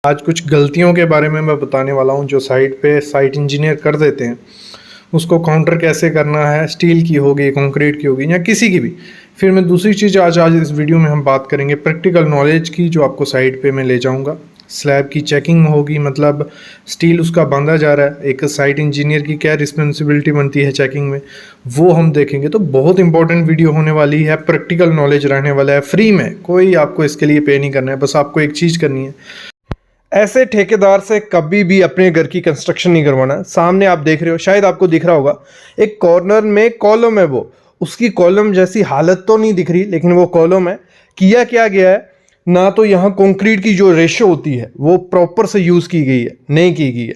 आज कुछ गलतियों के बारे में मैं बताने वाला हूं जो साइट पे साइट इंजीनियर कर देते हैं। उसको काउंटर कैसे करना है, स्टील की होगी, कंक्रीट की होगी या किसी की भी। फिर मैं दूसरी चीज़ आज इस वीडियो में हम बात करेंगे प्रैक्टिकल नॉलेज की, जो आपको साइट पे मैं ले जाऊंगा। स्लैब की चेकिंग होगी, मतलब स्टील उसका बांधा जा रहा है, एक साइट इंजीनियर की क्या रिस्पॉन्सिबिलिटी बनती है चेकिंग में, वो हम देखेंगे। तो बहुत इंपॉर्टेंट वीडियो होने वाली है, प्रैक्टिकल नॉलेज रहने वाला है, फ्री में, कोई आपको इसके लिए पे नहीं करना है। बस आपको एक चीज़ करनी है, ऐसे ठेकेदार से कभी भी अपने घर की कंस्ट्रक्शन नहीं करवाना। सामने आप देख रहे हो, शायद आपको दिख रहा होगा, एक कॉर्नर में कॉलम है, वो उसकी कॉलम जैसी हालत तो नहीं दिख रही, लेकिन वो कॉलम है। किया क्या गया है ना, तो यहाँ कंक्रीट की जो रेशो होती है वो प्रॉपर से यूज़ की गई है, नहीं की गई है।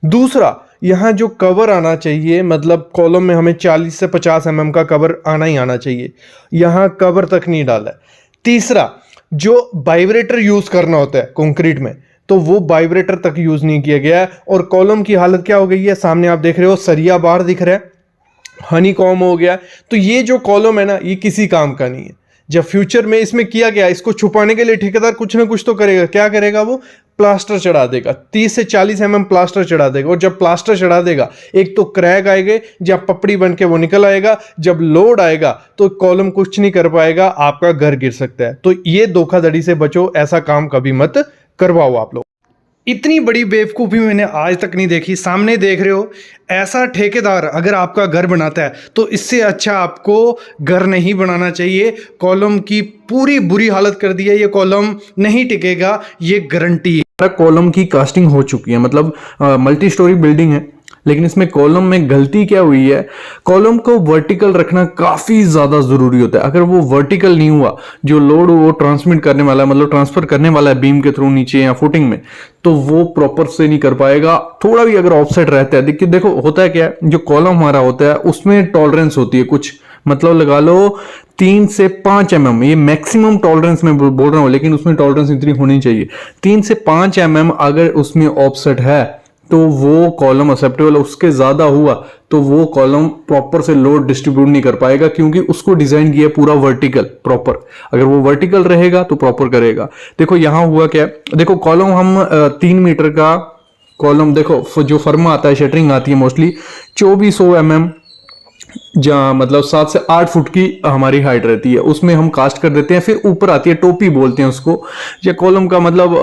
दूसरा, यहाँ जो कवर आना चाहिए, मतलब कॉलम में हमें 40 से 50 mm का कवर आना ही आना चाहिए, यहाँ कवर तक नहीं डाला है। तीसरा, जो वाइब्रेटर यूज़ करना होता है कंक्रीट में, तो वो वाइब्रेटर तक यूज नहीं किया गया है। और कॉलम की हालत क्या हो गई है, सामने आप देख रहे हो, सरिया बाहर दिख रहा है, हनी कॉम हो गया। तो ये जो कॉलम है ना, ये किसी काम का नहीं है। जब फ्यूचर में इसमें किया गया, इसको छुपाने के लिए ठेकेदार कुछ ना कुछ तो करेगा। क्या करेगा वो? प्लास्टर चढ़ा देगा, 30 से 40 mm प्लास्टर चढ़ा देगा। और जब प्लास्टर चढ़ा देगा, एक तो क्रैक आएगा, जब पपड़ी बन के वो निकल आएगा, जब लोड आएगा तो कॉलम कुछ नहीं कर पाएगा, आपका घर गिर सकता है। तो ये धोखाधड़ी से बचो, ऐसा काम कभी मत करवाओ आप लोग। इतनी बड़ी बेवकूफ़ी मैंने आज तक नहीं देखी। सामने देख रहे हो, ऐसा ठेकेदार अगर आपका घर बनाता है तो इससे अच्छा आपको घर नहीं बनाना चाहिए। कॉलम की पूरी बुरी हालत कर दी है, ये कॉलम नहीं टिकेगा, ये गारंटी है। कॉलम की कास्टिंग हो चुकी है, मतलब मल्टी स्टोरी बिल्डिंग है, लेकिन इसमें कॉलम में गलती क्या हुई है, कॉलम को वर्टिकल रखना काफी ज्यादा जरूरी होता है। अगर वो वर्टिकल नहीं हुआ, जो लोड वो ट्रांसमिट करने वाला है, मतलब ट्रांसफर करने वाला है बीम के थ्रू नीचे या फुटिंग में, तो वो प्रॉपर से नहीं कर पाएगा। थोड़ा भी अगर ऑफसेट रहता है, देखिए देखो होता है क्या, जो कॉलम हमारा होता है उसमें टॉलरेंस होती है कुछ, मतलब लगा लो 3 से 5 mm, ये मैक्सिमम टॉलरेंस में बोल रहा हूं, लेकिन उसमें टॉलरेंस इतनी होनी चाहिए। 3 से 5 mm अगर उसमें ऑफसेट है तो वो कॉलम एक्सेप्टेबल, उसके ज्यादा हुआ तो वो कॉलम प्रॉपर से लोड डिस्ट्रीब्यूट नहीं कर पाएगा, क्योंकि उसको डिजाइन किया पूरा वर्टिकल प्रॉपर। अगर वो वर्टिकल रहेगा तो प्रॉपर करेगा। देखो यहां हुआ क्या, देखो कॉलम हम 3 मीटर का कॉलम, देखो जो फर्मा आता है, शटरिंग आती है मोस्टली 2400 mm, जहाँ मतलब 7 से 8 फुट की हमारी हाइट रहती है, उसमें हम कास्ट कर देते हैं। फिर ऊपर आती है टोपी, बोलते हैं उसको, या कॉलम का मतलब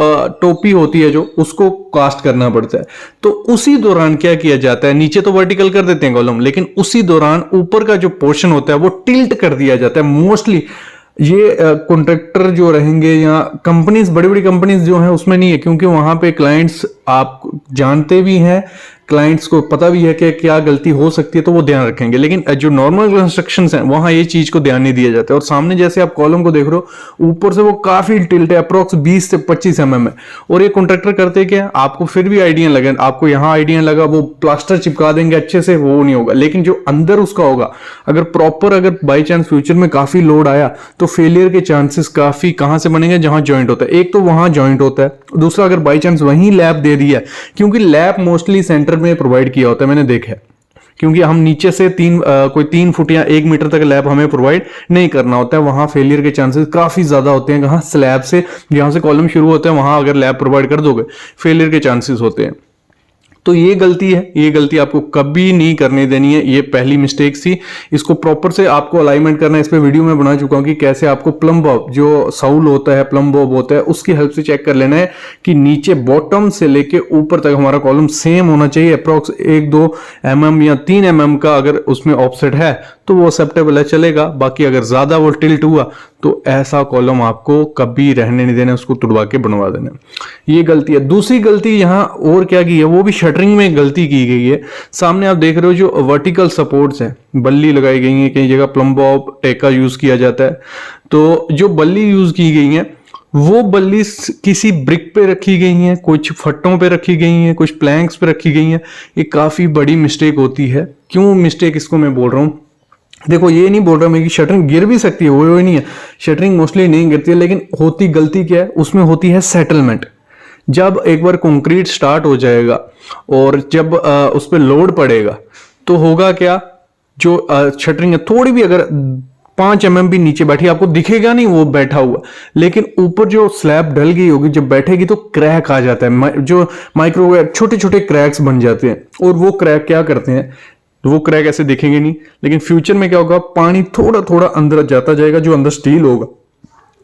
टोपी होती है जो, उसको कास्ट करना पड़ता है। तो उसी दौरान क्या किया जाता है, नीचे तो वर्टिकल कर देते हैं कॉलम, लेकिन उसी दौरान ऊपर का जो पोर्शन होता है वो टिल्ट कर दिया जाता है। मोस्टली ये कॉन्ट्रैक्टर जो रहेंगे या कंपनीज, बड़ी बड़ी कंपनीज जो है उसमें नहीं है, क्योंकि वहां पे क्लाइंट्स आप जानते भी हैं, क्लाइंट्स को पता भी है कि क्या गलती हो सकती है, तो वो ध्यान रखेंगे। लेकिन जो नॉर्मल कंस्ट्रक्शंस हैं वहां ये चीज को ध्यान नहीं दिया जाता है। और सामने जैसे आप कॉलम को देख रहे हो, ऊपर से वो काफी टिल्ट है, अप्रोक्स 20 से 25 mm है। और ये कॉन्ट्रैक्टर करते क्या, आपको फिर भी आइडिया लगे, आपको यहाँ आइडिया लगा, वो प्लास्टर चिपका देंगे अच्छे से, वो नहीं होगा। लेकिन जो अंदर उसका होगा, अगर प्रॉपर, अगर बाई चांस फ्यूचर में काफी लोड आया तो फेलियर के चांसेस काफी कहां से बनेंगे, जहां जॉइंट होता है। एक तो वहां जॉइंट होता है, दूसरा अगर बाई चांस वहीं लैप दे दिया, क्योंकि लैप मोस्टली सेंटर में प्रोवाइड किया होता है, मैंने देखा है, क्योंकि हम नीचे से कोई 3 फुट या 1 मीटर तक लैब हमें प्रोवाइड नहीं करना होता है। वहां फेलियर के चांसेस काफी ज्यादा होते हैं। कहां, स्लैब से, जहां से कॉलम शुरू होता है वहां अगर लैब प्रोवाइड कर दोगे, फेलियर के चांसेस होते हैं। तो ये गलती है, ये गलती आपको कभी नहीं करने देनी है, ये पहली मिस्टेक थी। इसको प्रॉपर से आपको अलाइनमेंट करना है। इस पे वीडियो में बना चुका हूं कि कैसे आपको प्लम बॉब, जो साउल होता है, प्लम बॉब होता है, उसकी हेल्प से चेक कर लेना है कि नीचे बॉटम से लेके ऊपर तक हमारा कॉलम सेम होना चाहिए। अप्रोक्स 1-2 mm या 3 mm का अगर उसमें ऑफसेट है तो वो एक्सेप्टेबल है, चलेगा। बाकी अगर ज्यादा वो टिल्ट हुआ तो ऐसा कॉलम आपको कभी रहने नहीं देना, उसको तुड़वा के बनवा देना। ये गलती है। दूसरी गलती यहां और क्या की है, वो भी शटरिंग में गलती की गई है। सामने आप देख रहे हो जो वर्टिकल सपोर्ट्स है, बल्ली लगाई गई है, कई जगह प्लम बॉब टेका यूज किया जाता है। तो जो बल्ली यूज की गई है, वो बल्ली किसी ब्रिक पे रखी गई हैं, कुछ फट्टों पे रखी गई हैं, कुछ प्लैंक्स पे रखी गई हैं। ये काफी बड़ी मिस्टेक होती है। क्यों मिस्टेक इसको मैं बोल रहा हूं, देखो ये नहीं बोल रहा मैं कि शटरिंग गिर भी सकती है, वो नहीं है, शटरिंग मोस्टली नहीं गिरती है, लेकिन होती गलती क्या है, उसमें होती है सेटलमेंट। जब एक बार कंक्रीट स्टार्ट हो जाएगा और जब उस पर लोड पड़ेगा तो होगा क्या, जो शटरिंग है थोड़ी भी अगर 5 mm भी नीचे बैठी, आपको दिखेगा नहीं वो बैठा हुआ, लेकिन ऊपर जो स्लैब ढल गई होगी जब बैठेगी तो क्रैक आ जाता है, जो माइक्रो छोटे छोटे क्रैक्स बन जाते हैं। और वो क्रैक क्या करते हैं, वो क्रैक ऐसे दिखेंगे नहीं, लेकिन फ्यूचर में क्या होगा, पानी थोड़ा थोड़ा अंदर जाता जाएगा, जो अंदर स्टील होगा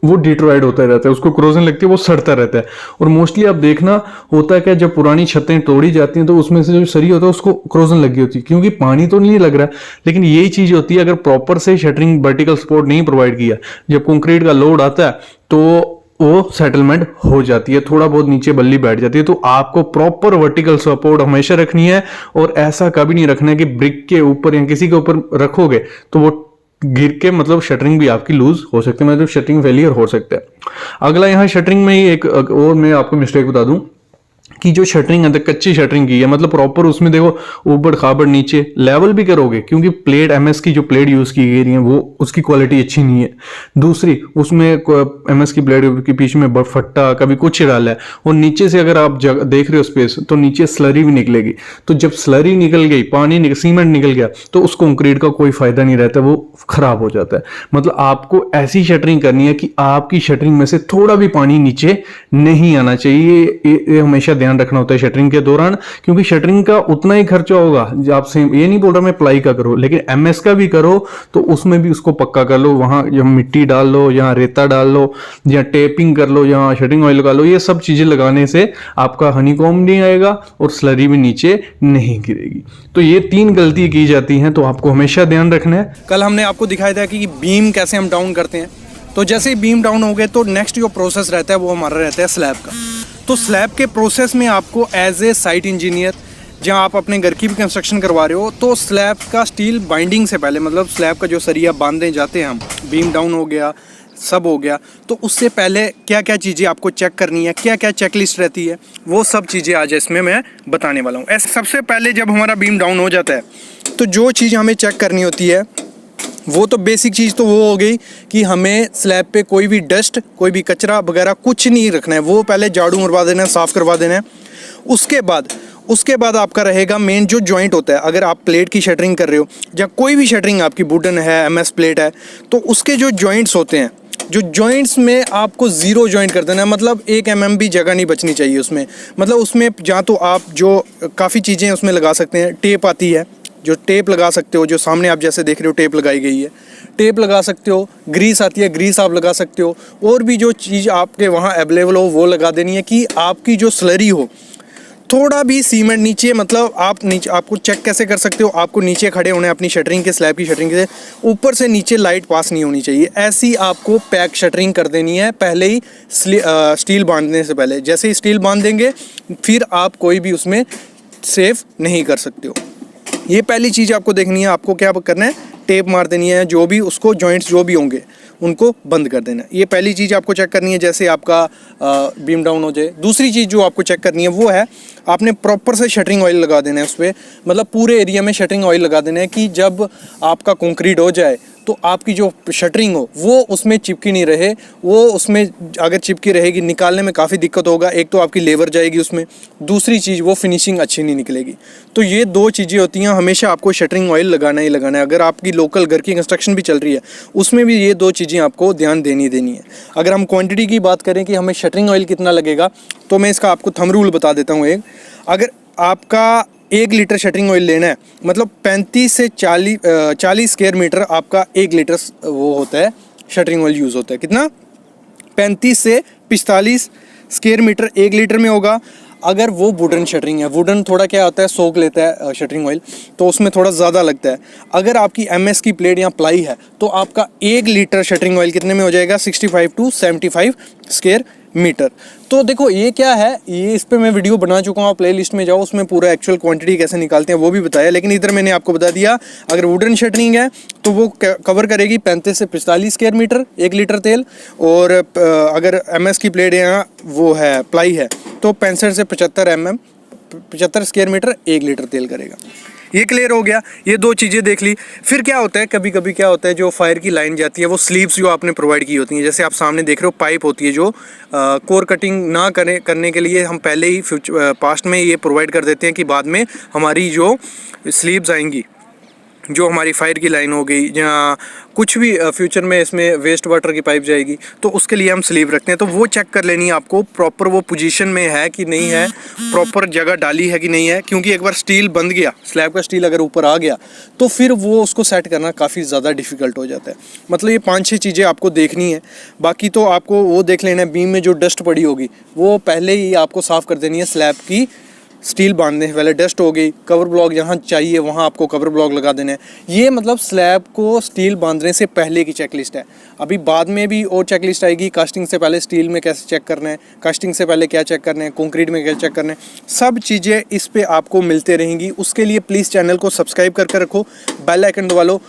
वो डिट्रॉयड होता रहता है, उसको क्रोजन लगती है, वो सड़ता रहता है। और मोस्टली आप देखना होता है कि जब पुरानी छतें तोड़ी जाती हैं तो उसमें से जो सरी होता है उसको क्रोजन लगी होती है, क्योंकि पानी तो नहीं लग रहा है। लेकिन यही चीज होती है, अगर प्रॉपर से शटरिंग वर्टिकल सपोर्ट नहीं प्रोवाइड किया, जब कंक्रीट का लोड आता है तो वो सेटलमेंट हो जाती है, थोड़ा बहुत नीचे बल्ली बैठ जाती है। तो आपको प्रॉपर वर्टिकल सपोर्ट हमेशा रखनी है, और ऐसा कभी नहीं रखना है कि ब्रिक के ऊपर या किसी के ऊपर रखोगे तो वो गिर के मतलब शटरिंग भी आपकी लूज हो सकती है, मतलब शटरिंग फेलियर हो सकता है। अगला यहाँ शटरिंग में ही एक और मैं आपको मिस्टेक बता दूं कि जो शटरिंग अंदर कच्ची शटरिंग की है, मतलब प्रॉपर उसमें देखो ऊबड़ खाबड़ नीचे लेवल भी करोगे, क्योंकि प्लेट एमएस की जो प्लेट यूज की गई है वो उसकी क्वालिटी अच्छी नहीं है। दूसरी उसमें एमएस की प्लेट के पीछे में फट्टा कभी कुछ डाला है, और नीचे से अगर आप देख रहे हो स्पेस तो नीचे स्लरी भी निकलेगी। तो जब स्लरी निकल गई, पानी सीमेंट निकल गया, तो उस कंक्रीट का कोई फायदा नहीं रहता, वो खराब हो जाता है। मतलब आपको ऐसी शटरिंग करनी है कि आपकी शटरिंग में से थोड़ा भी पानी नीचे नहीं आना चाहिए। ये हमेशा ध्यान रखना होता है शटरिंग के दौरान, क्योंकि शटरिंग का उतना ही खर्चा होगा। आपसे ये नहीं बोल रहा मैं प्लाई का करो, लेकिन एमएस का भी करो तो उसमें भी उसको पक्का कर लो, वहां या मिट्टी डाल लो, यहाँ रेता डाल लो, या टेपिंग कर लो, यहाँ शटरिंग ऑयल लगा लो। ये सब चीजें लगाने से आपका हनीकॉम्ब नहीं आएगा और स्लरी भी नीचे नहीं गिरेगी। तो ये 3 गलती की जाती हैं, तो आपको हमेशा ध्यान रखना है। कल हमने आपको दिखाया था कि बीम कैसे हम डाउन करते हैं। तो जैसे ही बीम डाउन हो गए तो नेक्स्ट जो प्रोसेस रहता है वो हमारा रहता है स्लैब का। तो स्लैब के प्रोसेस में आपको एज ए साइट इंजीनियर, जहाँ आप अपने घर की भी कंस्ट्रक्शन करवा रहे हो, तो स्लैब का स्टील बाइंडिंग से पहले, मतलब स्लैब का जो सरिया बांधने जाते हैं हम, बीम डाउन हो गया, सब हो गया, तो उससे पहले क्या क्या चीज़ें आपको चेक करनी है, क्या क्या चेकलिस्ट रहती है, वो सब चीज़ें आज इसमें मैं बताने वाला हूँ। ऐसे सबसे पहले जब हमारा बीम डाउन हो जाता है तो जो चीज़ हमें चेक करनी होती है वो तो बेसिक चीज़ तो वो हो गई कि हमें स्लैब पे कोई भी डस्ट, कोई भी कचरा वगैरह कुछ नहीं रखना है, वो पहले झाड़ू मरवा देना है, साफ़ करवा देना है। उसके बाद आपका रहेगा मेन जो जॉइंट होता है। अगर आप प्लेट की शटरिंग कर रहे हो या कोई भी शटरिंग आपकी वुडन है, एमएस प्लेट है, तो उसके जो जॉइंट्स होते हैं, जो जॉइंट्स में आपको ज़ीरो जॉइंट कर देना है, मतलब 1 mm भी जगह नहीं बचनी चाहिए उसमें। मतलब उसमें जहाँ तो आप जो काफ़ी चीज़ें उसमें लगा सकते हैं, टेप आती है, जो टेप लगा सकते हो, जो सामने आप जैसे देख रहे हो टेप लगाई गई है, टेप लगा सकते हो। ग्रीस आती है, ग्रीस आप लगा सकते हो। और भी जो चीज़ आपके वहाँ अवेलेबल हो वो लगा देनी है कि आपकी जो स्लरी हो, थोड़ा भी सीमेंट नीचे, मतलब आप नीचे, आपको चेक कैसे कर सकते हो, आपको नीचे खड़े होने अपनी शटरिंग के, स्लैब की शटरिंग के, ऊपर से नीचे लाइट पास नहीं होनी चाहिए। ऐसी आपको पैक शटरिंग कर देनी है पहले ही, स्टील बांधने से पहले। जैसे ही स्टील बांध देंगे फिर आप कोई भी उसमें सेफ नहीं कर सकते हो। ये पहली चीज़ आपको देखनी है। आपको क्या करना है, टेप मार देनी है, जो भी उसको जॉइंट्स जो भी होंगे उनको बंद कर देना है। ये पहली चीज़ आपको चेक करनी है, जैसे आपका बीम डाउन हो जाए। दूसरी चीज़ जो आपको चेक करनी है वो है, आपने प्रॉपर से शटरिंग ऑयल लगा देना है उस पर, मतलब पूरे एरिया में शटरिंग ऑयल लगा देना है कि जब आपका कंक्रीट हो जाए तो आपकी जो शटरिंग हो वो उसमें चिपकी नहीं रहे। वो उसमें अगर चिपकी रहेगी निकालने में काफ़ी दिक्कत होगा। एक तो आपकी लेबर जाएगी उसमें, दूसरी चीज़ वो फिनिशिंग अच्छी नहीं निकलेगी। तो ये 2 चीज़ें होती हैं, हमेशा आपको शटरिंग ऑयल लगाना ही लगाना है। अगर आपकी लोकल घर की कंस्ट्रक्शन भी चल रही है उसमें भी ये 2 चीज़ें आपको ध्यान देनी है। अगर हम क्वान्टिटी की बात करें कि हमें शटरिंग ऑयल कितना लगेगा, तो मैं इसका आपको थंब रूल बता देता हूँ। अगर आपका 1 लीटर शटरिंग ऑयल लेना है, मतलब 35 से 40 स्क्वायर मीटर आपका 1 लीटर वो होता है, शटरिंग ऑयल यूज़ होता है। कितना? 35 से 45 स्क्वायर मीटर 1 लीटर में होगा। अगर वो वुडन शटरिंग है, वुडन थोड़ा क्या होता है, सोख लेता है शटरिंग ऑयल, तो उसमें थोड़ा ज़्यादा लगता है। अगर आपकी एमएस की प्लेट या प्लाई है तो आपका 1 लीटर शटरिंग ऑयल कितने में हो जाएगा? 65 to 75 स्क्वायर मीटर। तो देखो ये क्या है, ये इस पे मैं वीडियो बना चुका हूँ, प्ले लिस्ट में जाओ, उसमें पूरा एक्चुअल क्वांटिटी कैसे निकालते हैं वो भी बताया। लेकिन इधर मैंने आपको बता दिया, अगर वुडन शटरिंग है तो वो कवर करेगी 35 से 45 स्क्वायर मीटर 1 लीटर तेल। और अगर एमएस की प्लेट या वो है प्लाई है तो 65 से 75 स्क्वायर मीटर 1 लीटर तेल करेगा। ये क्लियर हो गया। ये 2 चीज़ें देख ली। फिर क्या होता है, कभी कभी क्या होता है, जो फायर की लाइन जाती है वो स्लीव्स जो आपने प्रोवाइड की होती हैं, जैसे आप सामने देख रहे हो पाइप होती है, जो कोर कटिंग ना करने के लिए हम पहले ही पास्ट में ये प्रोवाइड कर देते हैं कि बाद में हमारी जो स्लीव्स आएंगी जो हमारी फायर की लाइन हो गई या कुछ भी फ्यूचर में इसमें वेस्ट वाटर की पाइप जाएगी तो उसके लिए हम स्लीव रखते हैं। तो वो चेक कर लेनी है आपको प्रॉपर वो पोजीशन में है कि नहीं है, प्रॉपर जगह डाली है कि नहीं है, क्योंकि एक बार स्टील बंध गया, स्लैब का स्टील अगर ऊपर आ गया तो फिर वो उसको सेट करना काफ़ी ज़्यादा डिफ़िकल्ट हो जाता है। मतलब ये 5-6 चीज़ें आपको देखनी है। बाकी तो आपको वो देख लेना है, बीम में जो डस्ट पड़ी होगी वो पहले ही आपको साफ़ कर देनी है। स्लैब की स्टील बांधने से पहले डस्ट हो गई, कवर ब्लॉक जहाँ चाहिए वहाँ आपको कवर ब्लॉक लगा देना है। ये मतलब स्लैब को स्टील बांधने से पहले की चेकलिस्ट है। अभी बाद में भी और चेकलिस्ट आएगी, कास्टिंग से पहले स्टील में कैसे चेक करना है, कास्टिंग से पहले क्या चेक करना है, कंक्रीट में क्या चेक करना है, सब चीज़ें इस पे आपको मिलते रहेंगी। उसके लिए प्लीज़ चैनल को सब्सक्राइब करके रखो, बेल आइकन दबा लो